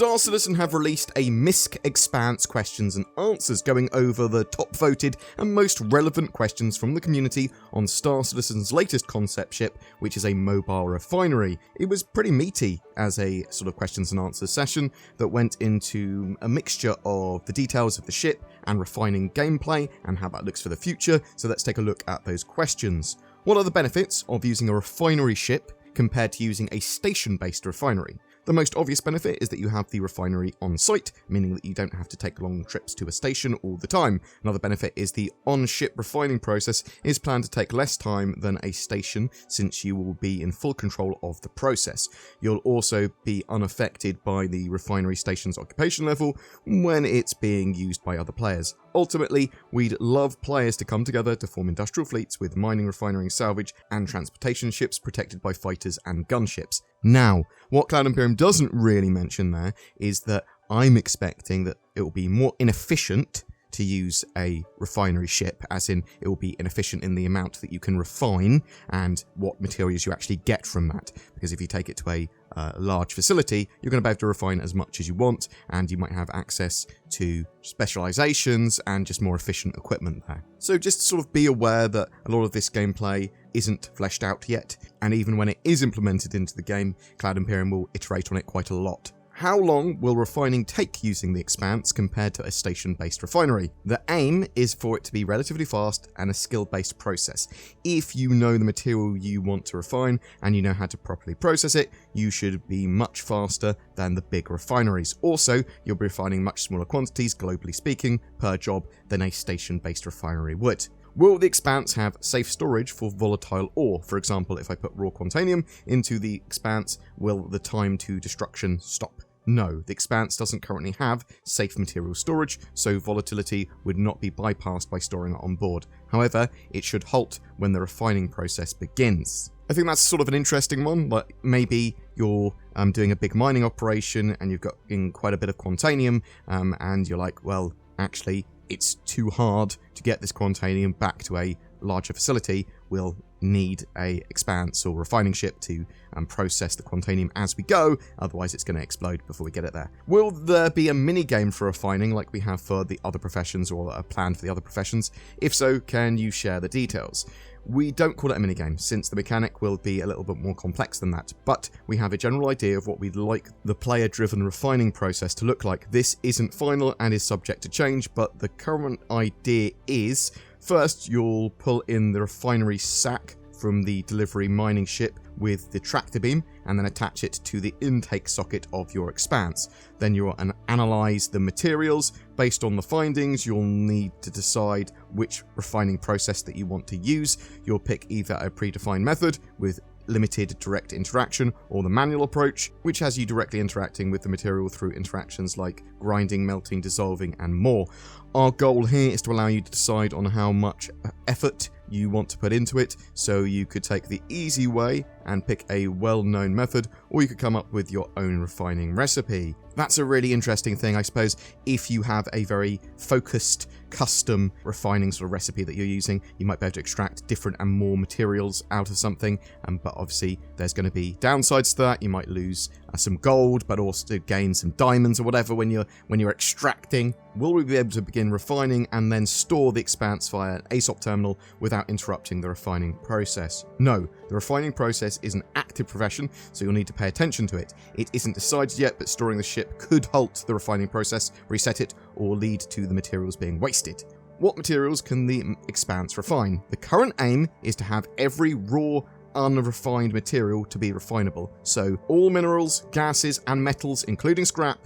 Star Citizen have released a MISC Expanse questions and answers going over the top voted and most relevant questions from the community on Star Citizen's latest concept ship, which is a mobile refinery. It was pretty meaty as a sort of questions and answers session that went into a mixture of the details of the ship and refining gameplay and how that looks for the future, so let's take a look at those questions. What are the benefits of using a refinery ship compared to using a station-based refinery? The most obvious benefit is that you have the refinery on site, meaning that you don't have to take long trips to a station all the time. Another benefit is the on-ship refining process is planned to take less time than a station, since you will be in full control of the process. You'll also be unaffected by the refinery station's occupation level when it's being used by other players. Ultimately, we'd love players to come together to form industrial fleets with mining, refinery, salvage, and transportation ships protected by fighters and gunships. Now, what Cloud Imperium doesn't really mention there is that I'm expecting that it will be more inefficient to use a refinery ship, as in it will be inefficient in the amount that you can refine and what materials you actually get from that. Because if you take it to a large facility, you're going to be able to refine as much as you want, and you might have access to specializations and just more efficient equipment there. So just sort of be aware that a lot of this gameplay isn't fleshed out yet, and even when it is implemented into the game, Cloud Imperium will iterate on it quite a lot. How long will refining take using the Expanse compared to a station-based refinery? The aim is for it to be relatively fast and a skill-based process. If you know the material you want to refine and you know how to properly process it, you should be much faster than the big refineries. Also, you'll be refining much smaller quantities, globally speaking, per job than a station-based refinery would. Will the Expanse have safe storage for volatile ore? For example, if I put raw quantanium into the Expanse, will the time to destruction stop? No, the Expanse doesn't currently have safe material storage, so volatility would not be bypassed by storing it on board. However, it should halt when the refining process begins. I think that's sort of an interesting one. Like maybe you're doing a big mining operation and you've got in quite a bit of quantanium, and you're like, well, actually, it's too hard to get this quantanium back to a larger facility. We'll need a Expanse or refining ship to process the quantanium as we go, otherwise it's going to explode before we get it there. Will there be a mini game for refining like we have for the other professions, or a plan for the other professions? If so, can you share the details? We don't call it a minigame, since the mechanic will be a little bit more complex than that, but we have a general idea of what we'd like the player-driven refining process to look like. This isn't final and is subject to change, but the current idea is, first you'll pull in the refinery sack from the delivery mining ship with the tractor beam, and then attach it to the intake socket of your Expanse. Then you'll analyze the materials. Based on the findings, you'll need to decide which refining process that you want to use. You'll pick either a predefined method with limited direct interaction, or the manual approach, which has you directly interacting with the material through interactions like grinding, melting, dissolving, and more. Our goal here is to allow you to decide on how much effort you want to put into it, so you could take the easy way and pick a well-known method, or you could come up with your own refining recipe. That's a really interesting thing, I suppose. If you have a very focused, custom refining sort of recipe that you're using, you might be able to extract different and more materials out of something, but obviously there's going to be downsides to that. You might lose some gold, but also gain some diamonds or whatever when you're extracting. Will we be able to begin refining and then store the Expanse via an ASOP terminal without interrupting the refining process? No, the refining process is an active profession, so you'll need to pay attention to it. It isn't decided yet, but storing the ship could halt the refining process, reset it, or lead to the materials being wasted. What materials can the Expanse refine? The current aim is to have every raw, unrefined material to be refinable. So all minerals, gases, and metals, including scrap.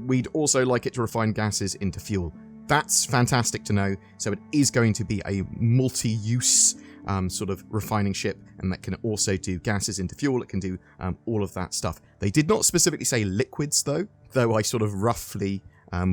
We'd also like it to refine gases into fuel. That's fantastic to know. So it is going to be a multi-use sort of refining ship, and that can also do gases into fuel. It can do all of that stuff. They did not specifically say liquids, though I sort of roughly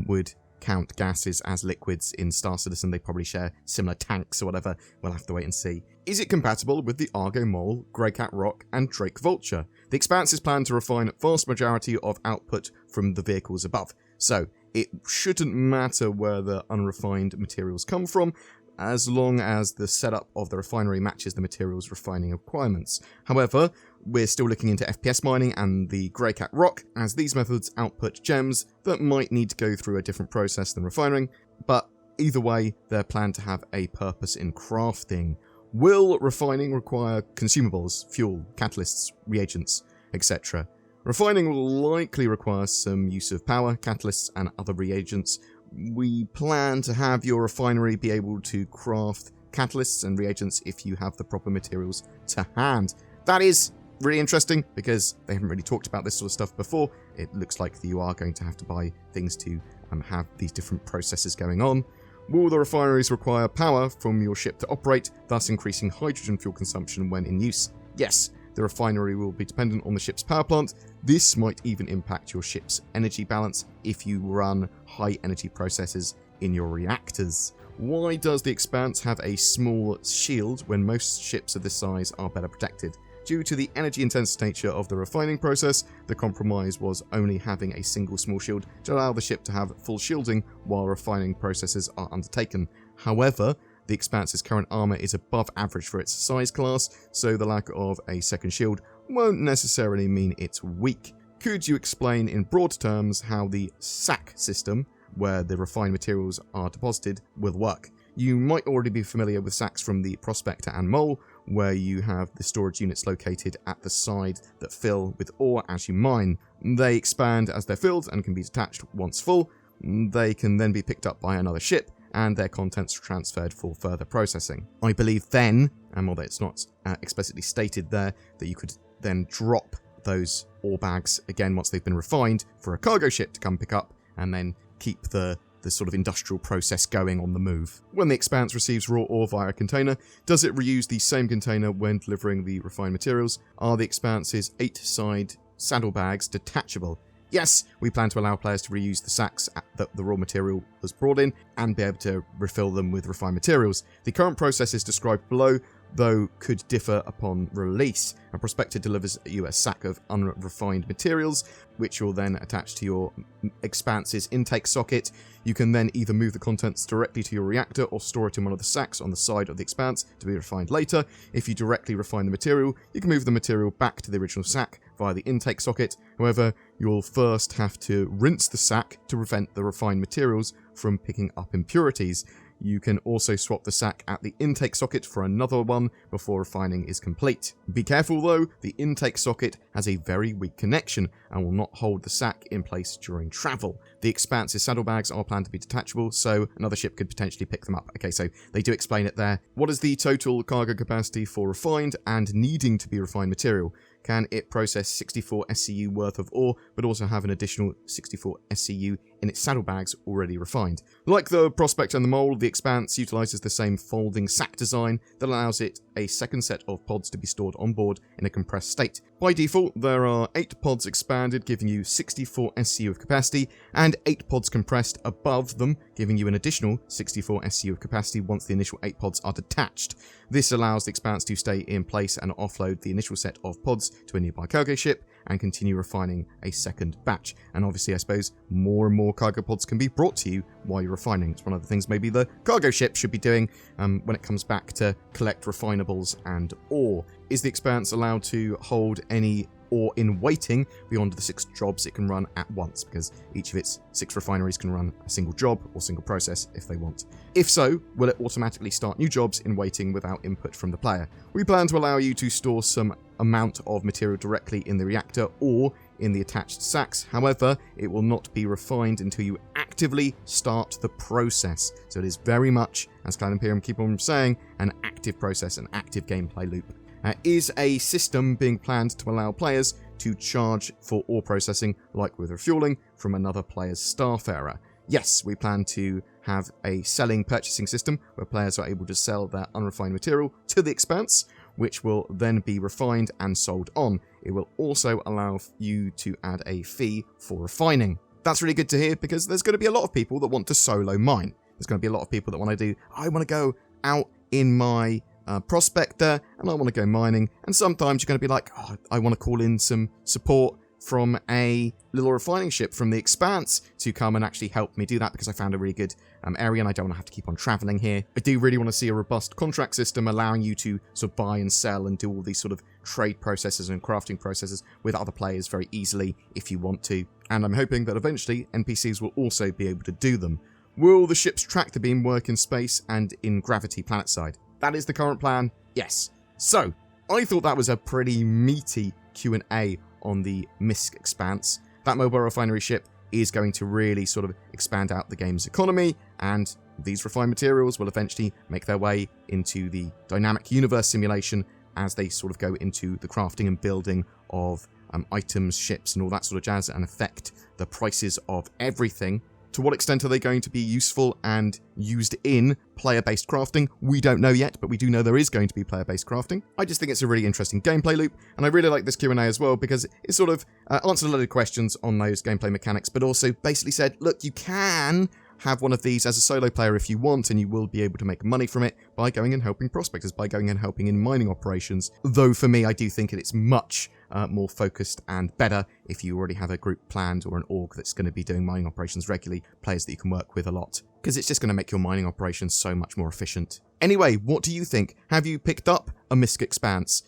would count gases as liquids in Star Citizen. They probably share similar tanks or whatever. We'll have to wait and see. Is it compatible with the Argo Mole, Greycat Rock, and Drake Vulture? The Expanse is planned to refine a vast majority of output from the vehicles above, so it shouldn't matter where the unrefined materials come from. as long as the setup of the refinery matches the material's refining requirements. However, we're still looking into FPS mining and the Grey Cat Rock, as these methods output gems that might need to go through a different process than refining, but either way, they're planned to have a purpose in crafting. Will refining require consumables, fuel, catalysts, reagents, etc.? Refining will likely require some use of power, catalysts, and other reagents. We plan to have your refinery be able to craft catalysts and reagents if you have the proper materials to hand. That is really interesting because they haven't really talked about this sort of stuff before. It looks like you are going to have to buy things to have these different processes going on. Will the refineries require power from your ship to operate, thus increasing hydrogen fuel consumption when in use? Yes, the refinery will be dependent on the ship's power plant. This might even impact your ship's energy balance if you run high energy processes in your reactors. Why does the Expanse have a small shield when most ships of this size are better protected? Due to the energy-intensive nature of the refining process, the compromise was only having a single small shield to allow the ship to have full shielding while refining processes are undertaken. However, the Expanse's current armour is above average for its size class, so the lack of a second shield won't necessarily mean it's weak. Could you explain in broad terms how the sack system, where the refined materials are deposited, will work? You might already be familiar with sacks from the Prospector and Mole, where you have the storage units located at the side that fill with ore as you mine. They expand as they're filled and can be detached once full. They can then be picked up by another ship, and their contents transferred for further processing. I believe then, and although it's not explicitly stated there, that you could then drop those ore bags again once they've been refined for a cargo ship to come pick up, and then keep the sort of industrial process going on the move. When the Expanse receives raw ore via a container, does it reuse the same container when delivering the refined materials? Are the Expanse's 8-side saddlebags detachable? Yes, we plan to allow players to reuse the sacks that the raw material was brought in and be able to refill them with refined materials. The current process is described below, though could differ upon release. A prospector delivers you a sack of unrefined materials, which you'll then attach to your Expanse's intake socket. You can then either move the contents directly to your reactor or store it in one of the sacks on the side of the Expanse to be refined later. If you directly refine the material, you can move the material back to the original sack via the intake socket. However, you'll first have to rinse the sack to prevent the refined materials from picking up impurities. You can also swap the sack at the intake socket for another one before refining is complete. Be careful though, the intake socket has a very weak connection and will not hold the sack in place during travel. The Expanse's saddlebags are planned to be detachable, so another ship could potentially pick them up. Okay, so they do explain it there. What is the total cargo capacity for refined and needing to be refined material? Can it process 64 SCU worth of ore, but also have an additional 64 SCU in its saddlebags already refined? Like the Prospector and the Mole, the Expanse utilizes the same folding sack design that allows it a second set of pods to be stored on board in a compressed state. By default, there are 8 pods expanded, giving you 64 SCU of capacity, and 8 pods compressed above them, giving you an additional 64 SCU of capacity once the initial 8 pods are detached. This allows the Expanse to stay in place and offload the initial set of pods to a nearby cargo ship and continue refining a second batch. And obviously, I suppose, more and more cargo pods can be brought to you while you're refining. It's one of the things maybe the cargo ship should be doing when it comes back to collect refinables and ore. Is the Expanse allowed to hold any ore in waiting beyond the 6 jobs it can run at once? Because each of its 6 refineries can run a single job or single process if they want. If so, will it automatically start new jobs in waiting without input from the player? We plan to allow you to store some amount of material directly in the reactor or in the attached sacks. However, it will not be refined until you actively start the process. So it is very much, as Cloud Imperium keep on saying, an active process, an active gameplay loop. Is a system being planned to allow players to charge for ore processing, like with refueling, from another player's Starfarer? Yes, we plan to have a selling purchasing system where players are able to sell their unrefined material to the Expanse, which will then be refined and sold on. It will also allow you to add a fee for refining. That's really good to hear because there's going to be a lot of people that want to solo mine. There's going to be a lot of people that want to I want to go out in my Prospector and I want to go mining, and sometimes you're going to be like, I want to call in some support from a little refining ship from the Expanse to come and actually help me do that, because I found a really good area and I don't want to have to keep on traveling here. I do really want to see a robust contract system allowing you to sort of buy and sell and do all these sort of trade processes and crafting processes with other players very easily if you want to. And I'm hoping that eventually NPCs will also be able to do them. Will the ship's tractor beam work in space and in gravity planetside? That is the current plan, yes. So, I thought that was a pretty meaty Q&A on the MISC Expanse. That mobile refinery ship is going to really sort of expand out the game's economy, and these refined materials will eventually make their way into the dynamic universe simulation as they sort of go into the crafting and building of items, ships, and all that sort of jazz, and affect the prices of everything. To what extent are they going to be useful and used in player-based crafting? We don't know yet, but we do know there is going to be player-based crafting. I just think it's a really interesting gameplay loop, and I really like this Q&A as well, because it sort of answered a lot of questions on those gameplay mechanics, but also basically said, look, you can have one of these as a solo player if you want, and you will be able to make money from it by going and helping prospectors, by going and helping in mining operations. Though for me, I do think it's much more focused and better if you already have a group planned or an org that's going to be doing mining operations regularly, players that you can work with a lot, because it's just going to make your mining operations so much more efficient. Anyway, what do you think? Have you picked up a MISC Expanse?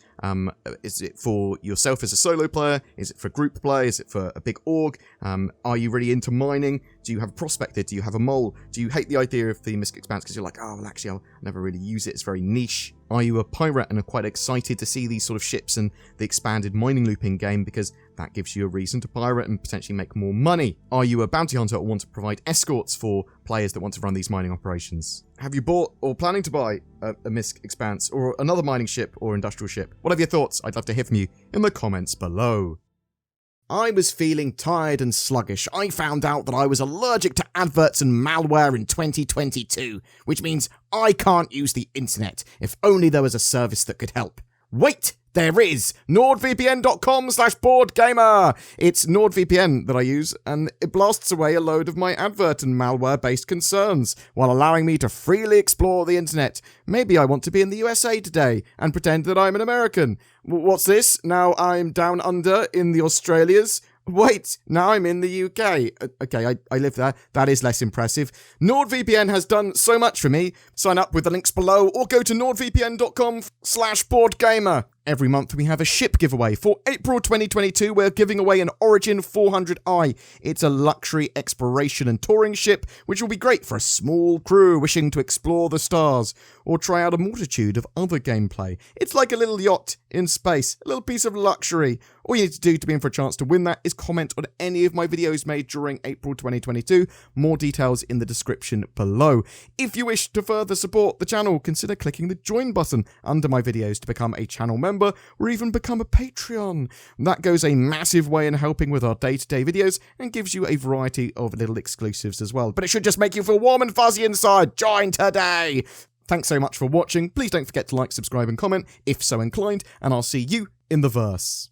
Is it for yourself as a solo player? Is it for group play? Is it for a big org? Are you really into mining? Do you have a prospector? Do you have a mole? Do you hate the idea of the MISC Expanse because you're like, oh, well, actually, I'll never really use it. It's very niche. Are you a pirate and are quite excited to see these sort of ships and the expanded mining looping game because that gives you a reason to pirate and potentially make more money? Are you a bounty hunter or want to provide escorts for players that want to run these mining operations? Have you bought or planning to buy a MISC Expanse or another mining ship or industrial ship? What are your thoughts? I'd love to hear from you in the comments below. I was feeling tired and sluggish. I found out that I was allergic to adverts and malware in 2022, which means I can't use the internet. If only there was a service that could help. Wait! There is! NordVPN.com/BoredGamer! It's NordVPN that I use, and it blasts away a load of my advert and malware-based concerns, while allowing me to freely explore the internet. Maybe I want to be in the USA today, and pretend that I'm an American. What's this? Now I'm down under in the Australias? Wait, now I'm in the UK. Okay, I live there. That is less impressive. NordVPN has done so much for me. Sign up with the links below or go to nordvpn.com/BoredGamer. Every month we have a ship giveaway. For April 2022, we're giving away an Origin 400i. It's a luxury exploration and touring ship, which will be great for a small crew wishing to explore the stars or try out a multitude of other gameplay. It's like a little yacht in space, a little piece of luxury. All you need to do to be in for a chance to win that is comment on any of my videos made during April 2022. More details in the description below. If you wish to further support the channel, consider clicking the join button under my videos to become a channel member or even become a Patreon. That goes a massive way in helping with our day-to-day videos and gives you a variety of little exclusives as well. But it should just make you feel warm and fuzzy inside. Join today! Thanks so much for watching. Please don't forget to like, subscribe and comment if so inclined, and I'll see you in the verse.